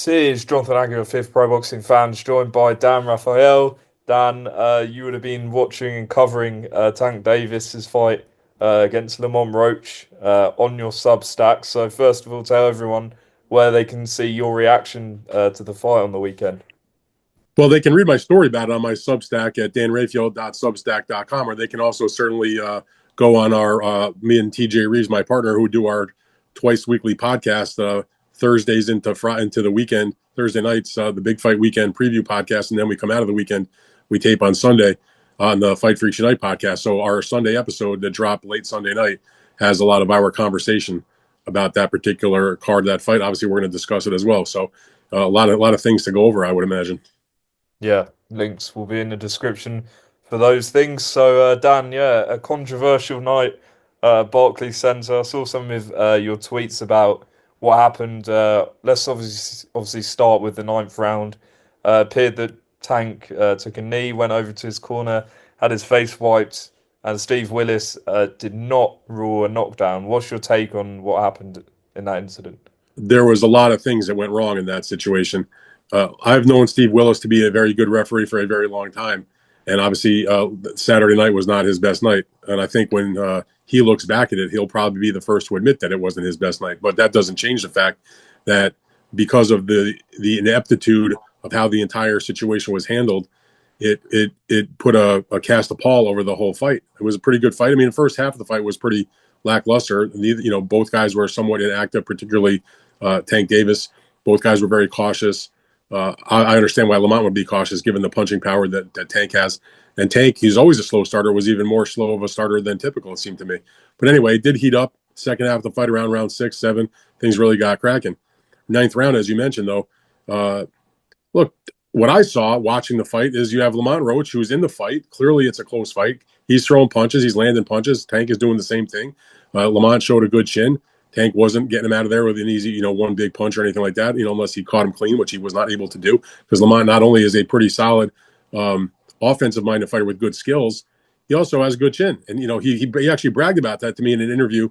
This is Jonathan Agnew of Fifth Pro Boxing Fans, joined by Dan Rafael. Dan, you would have been watching and covering Tank Davis's fight against Lamont Roach on your Substack. So first of all, tell everyone where they can see your reaction to the fight on the weekend. Well, they can read my story about it on my Substack at danrafael.substack.com, or they can also certainly go on our me and TJ Reeves, my partner, who do our twice weekly podcast Thursdays into the weekend, Thursday nights, the Big Fight Weekend preview podcast, and then we come out of the weekend, we tape on Sunday on the Fight Freaks Unite podcast. So our Sunday episode that dropped late Sunday night has a lot of our conversation about that particular card, that fight. Obviously, we're going to discuss it as well. So a lot of things to go over, I would imagine. Yeah, links will be in the description for those things. So, Dan, yeah, a controversial night, Barclays Centre. I saw some of your tweets about what happened. Let's obviously start with the ninth round. Appeared that Tank took a knee, went over to his corner, had his face wiped, and Steve Willis did not rule a knockdown. What's your take on what happened in that incident? There was a lot of things that went wrong in that situation. I've known Steve Willis to be a very good referee for a very long time. And obviously, Saturday night was not his best night. And I think when he looks back at it, he'll probably be the first to admit that it wasn't his best night. But that doesn't change the fact that because of the ineptitude of how the entire situation was handled, it put a cast of pall over the whole fight. It was a pretty good fight. I mean, the first half of the fight was pretty lackluster. Both guys were somewhat inactive, particularly Tank Davis. Both guys were very cautious. I understand why Lamont would be cautious given the punching power that Tank has. And Tank, he's always a slow starter, was even more slow of a starter than typical, it seemed to me. But anyway, it did heat up. Second half of the fight, around round 6, 7, things really got cracking. Ninth round, as you mentioned, though, look, what I saw watching the fight is you have Lamont Roach, who's in the fight. Clearly, it's a close fight. He's throwing punches. He's landing punches. Tank is doing the same thing. Lamont showed a good chin. Tank wasn't getting him out of there with an easy, one big punch or anything like that, unless he caught him clean, which he was not able to do. Because Lamont not only is a pretty solid offensive-minded fighter with good skills, he also has a good chin. And, he actually bragged about that to me in an interview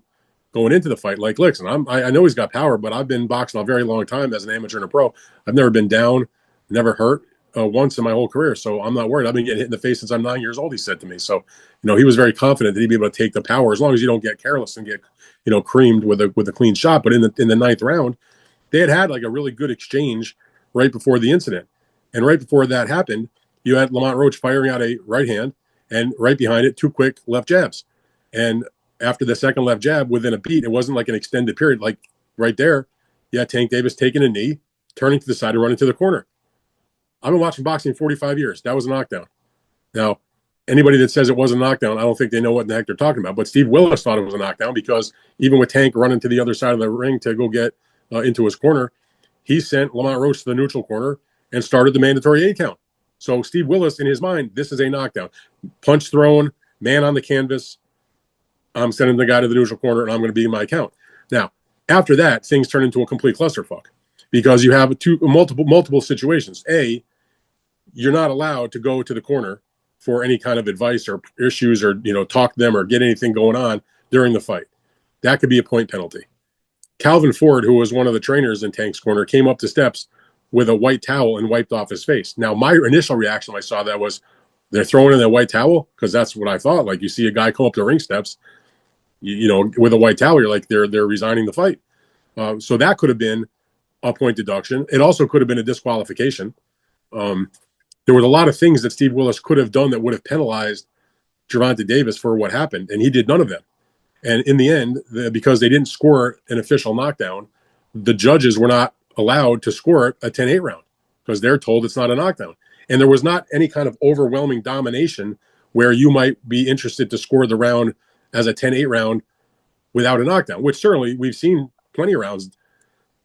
going into the fight. Like, listen, I know he's got power, but I've been boxing a very long time as an amateur and a pro. I've never been down, never hurt once in my whole career. So I'm not worried. I've been getting hit in the face since I'm 9 years old, he said to me. So, he was very confident that he'd be able to take the power as long as you don't get careless and get creamed with a clean shot. But in the ninth round, they had like a really good exchange right before the incident. And right before that happened, you had Lamont Roach firing out a right hand, and right behind it, 2 quick left jabs. And after the second left jab, within a beat, it wasn't like an extended period. Like right there, you had Tank Davis taking a knee, turning to the side and running to the corner. I've been watching boxing 45 years. That was a knockdown. Now, anybody that says it wasn't a knockdown, I don't think they know what the heck they're talking about. But Steve Willis thought it was a knockdown because even with Tank running to the other side of the ring to go get into his corner, he sent Lamont Roach to the neutral corner and started the mandatory 8 count. So Steve Willis, in his mind, this is a knockdown. Punch thrown, man on the canvas. I'm sending the guy to the neutral corner, and I'm going to be in my count. Now, after that, things turn into a complete clusterfuck because you have multiple situations. A, you're not allowed to go to the corner for any kind of advice or issues or, talk to them or get anything going on during the fight. That could be a point penalty. Calvin Ford, who was one of the trainers in Tank's corner, came up the steps with a white towel and wiped off his face. Now, my initial reaction when I saw that was they're throwing in a white towel because that's what I thought. Like you see a guy come up the ring steps, with a white towel, you're like, they're resigning the fight. So that could have been a point deduction. It also could have been a disqualification. There was a lot of things that Steve Willis could have done that would have penalized Gervonta Davis for what happened, and he did none of them. And in the end, because they didn't score an official knockdown, the judges were not allowed to score a 10-8 round because they're told it's not a knockdown. And there was not any kind of overwhelming domination where you might be interested to score the round as a 10-8 round without a knockdown, which certainly we've seen plenty of rounds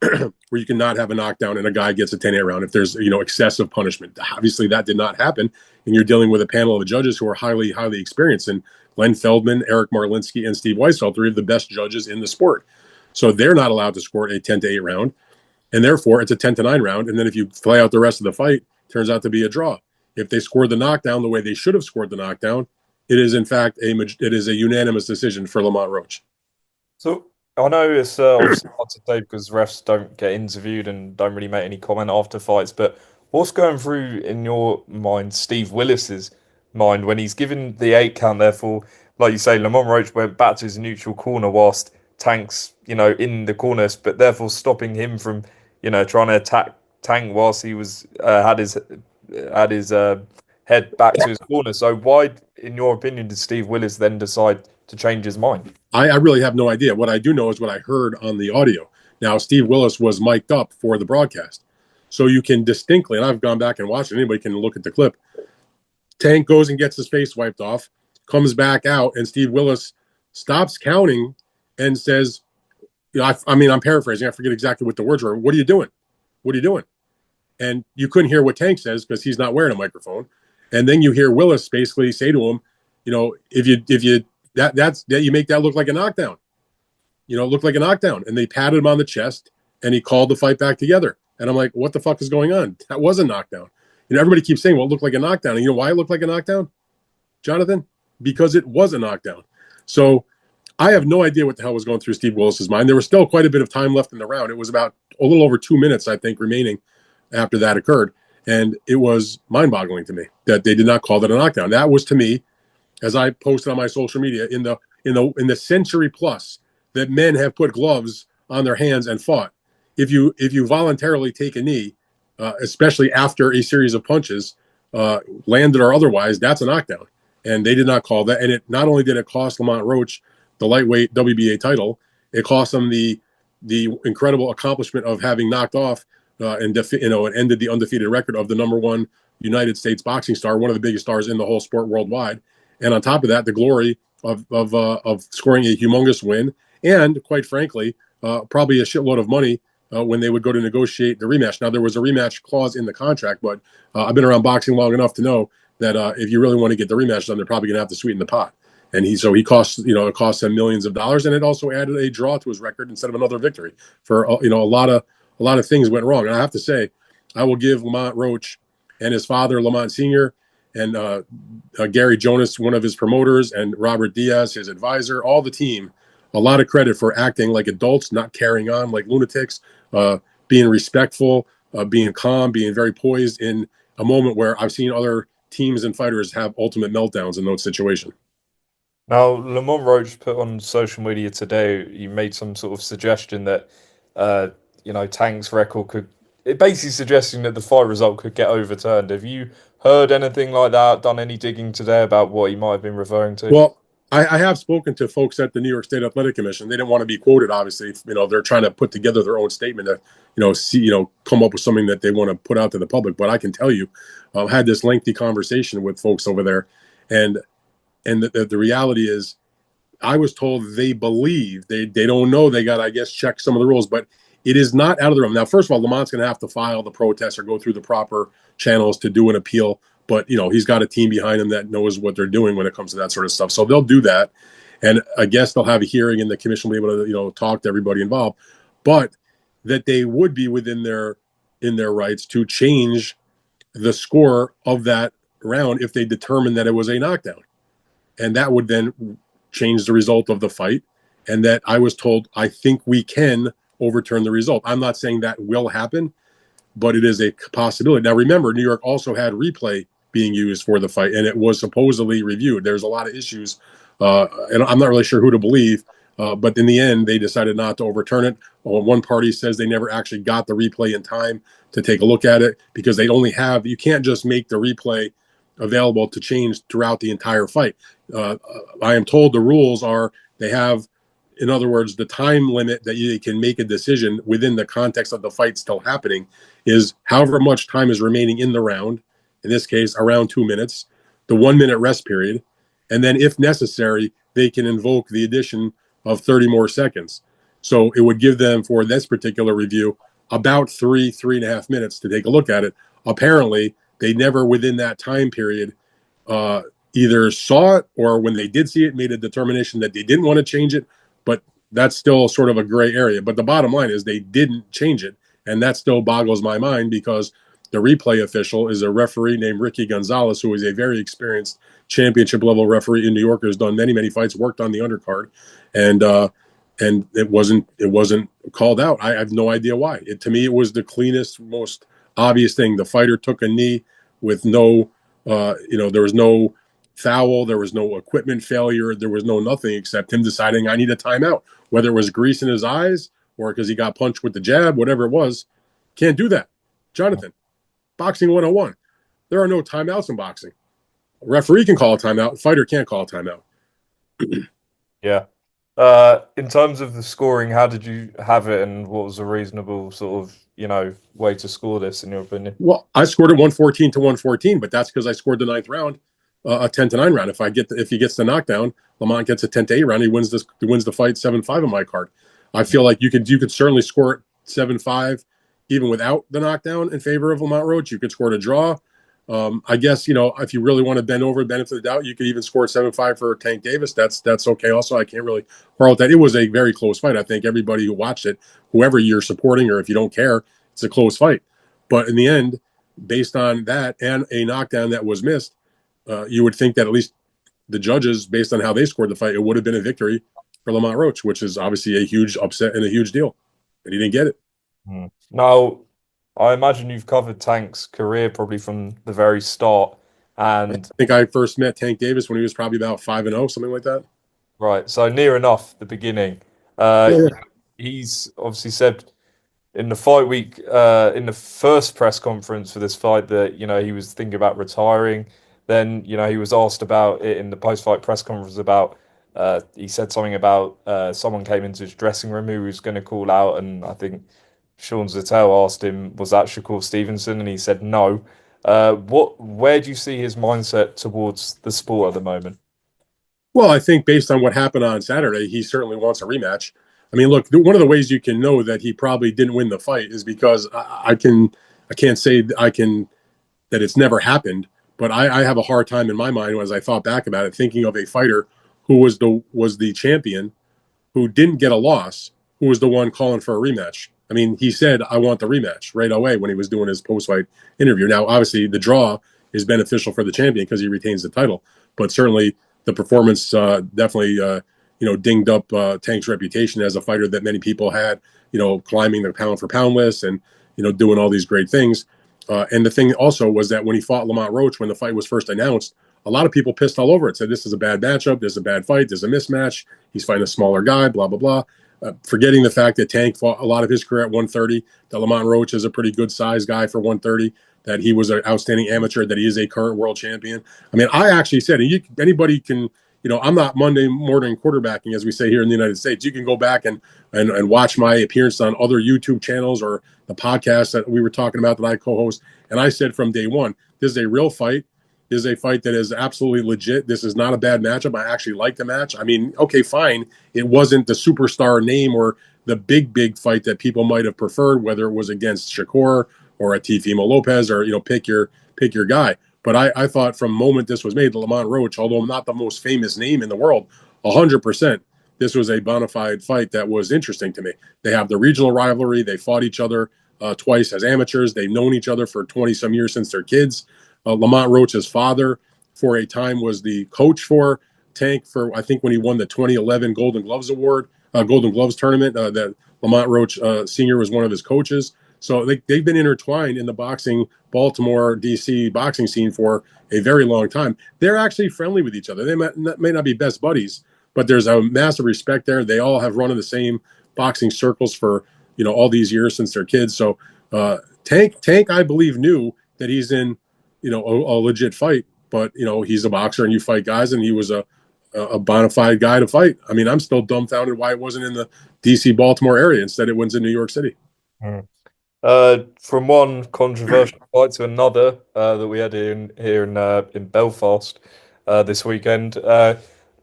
where you cannot have a knockdown and a guy gets a 10-8 round if there's, excessive punishment. Obviously, that did not happen, and you're dealing with a panel of judges who are highly, highly experienced. And Glenn Feldman, Eric Marlinsky, and Steve Weisfeld, 3 of the best judges in the sport. So they're not allowed to score a 10-8 round, and therefore it's a 10-9 round. And then if you play out the rest of the fight, it turns out to be a draw. If they scored the knockdown the way they should have scored the knockdown, it is in fact a unanimous decision for Lamont Roach. So I know it's obviously hard to say because refs don't get interviewed and don't really make any comment after fights, but what's going through in your mind, Steve Willis's mind, when he's given the 8 count, therefore, like you say, Lamont Roach went back to his neutral corner whilst Tank's, in the corners, but therefore stopping him from, trying to attack Tank whilst he was had his head back to his corner. So why, in your opinion, did Steve Willis then decide to change his mind? I really have no idea. What I do know is what I heard on the audio. Now, Steve Willis was mic'd up for the broadcast. So you can distinctly, and I've gone back and watched it, anybody can look at the clip. Tank goes and gets his face wiped off, comes back out, and Steve Willis stops counting and says, I'm paraphrasing. I forget exactly what the words were. What are you doing? What are you doing? And you couldn't hear what Tank says because he's not wearing a microphone. And then you hear Willis basically say to him, if you that you make that look like a knockdown. Look like a knockdown. And they patted him on the chest and he called the fight back together. And I'm like, what the fuck is going on? That was a knockdown. Everybody keeps saying, well, it looked like a knockdown. And you know why it looked like a knockdown, Jonathan? Because it was a knockdown. So I have no idea what the hell was going through Steve Willis's mind. There was still quite a bit of time left in the round. It was about a little over 2 minutes, I think, remaining after that occurred. And it was mind-boggling to me that they did not call that a knockdown. That was, to me, as I posted on my social media, in the century plus that men have put gloves on their hands and fought. If you voluntarily take a knee, especially after a series of punches, landed or otherwise, that's a knockdown. And they did not call that. And it not only did it cost Lamont Roach the lightweight WBA title, it cost him the incredible accomplishment of having knocked off and ended the undefeated record of the #1 United States boxing star, one of the biggest stars in the whole sport worldwide. And on top of that, the glory of scoring a humongous win, and quite frankly, probably a shitload of money when they would go to negotiate the rematch. Now, there was a rematch clause in the contract, but I've been around boxing long enough to know that if you really want to get the rematch done, they're probably going to have to sweeten the pot. And it cost him millions of dollars, and it also added a draw to his record instead of another victory. For a lot of things went wrong. And I have to say, I will give Lamont Roach and his father, Lamont Sr., and Gary Jonas, one of his promoters, and Robert Diaz, his advisor, all the team, a lot of credit for acting like adults, not carrying on like lunatics, being respectful, being calm, being very poised in a moment where I've seen other teams and fighters have ultimate meltdowns in those situations. Now, Lamont Roach put on social media today, he made some sort of suggestion that, Tank's record could, it basically suggesting that the fight result could get overturned. Have you heard anything like that, done any digging today about what he might have been referring to? Well, I have spoken to folks at the New York State Athletic Commission. They didn't want to be quoted, obviously. They're trying to put together their own statement to, come up with something that they want to put out to the public. But I can tell you, I've had this lengthy conversation with folks over there, and the reality is, I was told they believe they don't know. They got, I guess, check some of the rules, but it is not out of the realm. Now, first of all, Lamont's going to have to file the protest or go through the proper channels to do an appeal. But, he's got a team behind him that knows what they're doing when it comes to that sort of stuff. So they'll do that. And I guess they'll have a hearing and the commission will be able to, talk to everybody involved. But that they would be within their rights to change the score of that round if they determine that it was a knockdown. And that would then change the result of the fight. And that I was told, I think we can overturn the result. I'm not saying that will happen, but it is a possibility. Now, remember, New York also had replay being used for the fight, and it was supposedly reviewed. There's a lot of issues, and I'm not really sure who to believe, but in the end, they decided not to overturn it. One party says they never actually got the replay in time to take a look at it because they only have, you can't just make the replay available to change throughout the entire fight. I am told the rules are they have, in other words, the time limit that you can make a decision within the context of the fight still happening is however much time is remaining in the round, in this case, around 2 minutes, the 1 minute rest period. And then if necessary, they can invoke the addition of 30 more seconds. So it would give them, for this particular review, about 3.5 minutes to take a look at it. Apparently, they never within that time period either saw it or when they did see it, made a determination that they didn't want to change it. But that's still sort of a gray area. But the bottom line is they didn't change it. And that still boggles my mind because the replay official is a referee named Ricky Gonzalez, who is a very experienced championship level referee in New York, who's done many, many fights, worked on the undercard. And and it wasn't called out. I have no idea why. To me, it was the cleanest, most obvious thing. The fighter took a knee with no, there was no foul, there was no equipment failure, there was no nothing except him deciding I need a timeout. Whether it was grease in his eyes or because he got punched with the jab, whatever it was, can't do that. Jonathan, boxing 101. There are no timeouts in boxing. A referee can call a timeout. A fighter can't call a timeout. Yeah. In terms of the scoring, how did you have it, and what was a reasonable sort of, way to score this in your opinion? Well, I scored it 114 to 114, but that's because I scored the ninth round, a 10-9 round. If he gets the knockdown, Lamont gets a 10-8 round. He wins the fight 7-5 on my card. I feel like you could certainly score it 7-5 even without the knockdown in favor of Lamont Roach. You could score it a draw. I guess if you really want to bend over, benefit of the doubt, you could even score 7-5 for Tank Davis. That's okay. Also, I can't really quarrel with that. It was a very close fight. I think everybody who watched it, whoever you're supporting, or if you don't care, it's a close fight. But in the end, based on that and a knockdown that was missed, you would think that at least the judges, based on how they scored the fight, it would have been a victory for Lamont Roach, which is obviously a huge upset and a huge deal. And he didn't get it. Now, I imagine you've covered Tank's career probably from the very start, and I think I first met Tank Davis when he was probably about 5-0, something like that. right, so near enough the beginning. Yeah. He's obviously said in the fight week, in the first press conference for this fight, that he was thinking about retiring. Then he was asked about it in the post-fight press conference about. He said something about someone came into his dressing room who was going to call out, and I think Sean Zattel asked him, "Was that Shakur Stevenson?" And he said no. Where do you see his mindset towards the sport at the moment? Well, I think based on what happened on Saturday, he certainly wants a rematch. I mean, look, one of the ways you can know that he probably didn't win the fight is because I can't say that it's never happened, but I have a hard time in my mind as I thought back about it, thinking of a fighter who was the champion, who didn't get a loss, who was the one calling for a rematch. I mean, he said, "I want the rematch" right away when he was doing his post-fight interview. Now, obviously, the draw is beneficial for the champion because he retains the title, but certainly the performance definitely dinged up Tank's reputation as a fighter that many people had, climbing the pound for pound list and doing all these great things. And the thing also was that when he fought Lamont Roach, when the fight was first announced, a lot of people pissed all over it, said this is a bad matchup, this is a bad fight, there's a mismatch, he's fighting a smaller guy, blah, blah, blah. Forgetting the fact that Tank fought a lot of his career at 130, that Lamont Roach is a pretty good size guy for 130, that he was an outstanding amateur, that he is a current world champion. I mean, I actually said, and anybody can, I'm not Monday morning quarterbacking, as we say here in the United States. You can go back and watch my appearance on other YouTube channels or the podcast that we were talking about that I co-host. And I said from day one, this is a real fight. This is a fight that is absolutely legit. This is not a bad matchup. I actually like the match. I mean, okay, fine. It wasn't the superstar name or the big fight that people might have preferred, whether it was against Shakur or a Teofimo Lopez or, pick your guy. But I thought from the moment this was made, Lamont Roach, although not the most famous name in the world, 100%, this was a bona fide fight that was interesting to me. They have the regional rivalry. They fought each other twice as amateurs. They've known each other for 20-some years since they're kids. Lamont Roach's father, for a time, was the coach for Tank for, I think, when he won the 2011 Golden Gloves tournament. That Lamont Roach Sr. was one of his coaches. So they've been intertwined in the boxing, Baltimore, D.C. boxing scene for a very long time. They're actually friendly with each other. They may not be best buddies, but there's a massive respect there. They all have run in the same boxing circles for all these years since they're kids. So Tank, I believe, knew that he's in a legit fight, but he's a boxer and you fight guys, and he was a bona fide guy to fight. I mean, I'm still dumbfounded why it wasn't in the D.C. Baltimore area. Instead, it was in New York City. From one controversial fight to another that we had here in Belfast this weekend,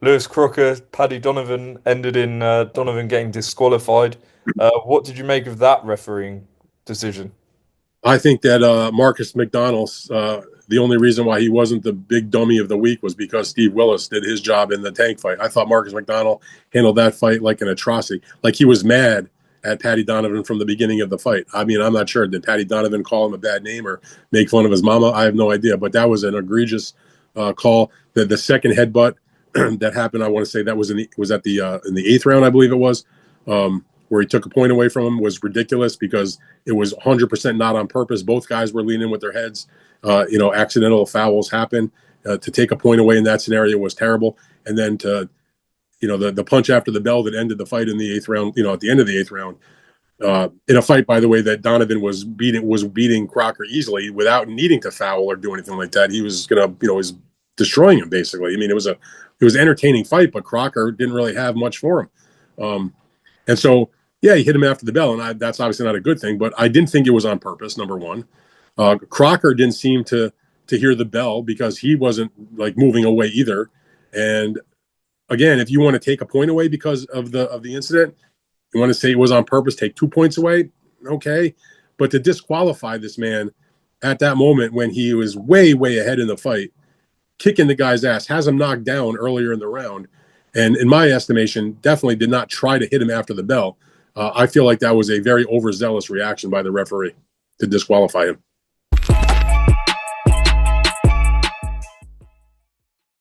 Lewis Crocker, Paddy Donovan ended in Donovan getting disqualified. What did you make of that refereeing decision? I think that Marcus McDonald's, the only reason why he wasn't the big dummy of the week was because Steve Willis did his job in the Tank fight. I thought Marcus McDonald handled that fight like an atrocity. Like he was mad at Paddy Donovan from the beginning of the fight. I mean, I'm not sure. Did Paddy Donovan call him a bad name or make fun of his mama? I have no idea. But that was an egregious call. The second headbutt that happened, I want to say that was in the eighth round, I believe it was. where he took a point away from him was ridiculous because it was 100% not on purpose. Both guys were leaning with their heads. Accidental fouls happen. To take a point away in that scenario was terrible. And then to, the punch after the bell that ended the fight in the 8th round, at the end of the 8th round, in a fight, by the way, that Donovan was beating Crocker easily without needing to foul or do anything like that. He was was destroying him basically. I mean, it was an entertaining fight, but Crocker didn't really have much for him. And so, yeah, he hit him after the bell, and that's obviously not a good thing. But I didn't think it was on purpose. Number one, Crocker didn't seem to hear the bell because he wasn't like moving away either. And again, if you want to take a point away because of the incident, you want to say it was on purpose, take 2 points away, okay. But to disqualify this man at that moment when he was way, way ahead in the fight, kicking the guy's ass, has him knocked down earlier in the round, and in my estimation, definitely did not try to hit him after the bell. I feel like that was a very overzealous reaction by the referee to disqualify him.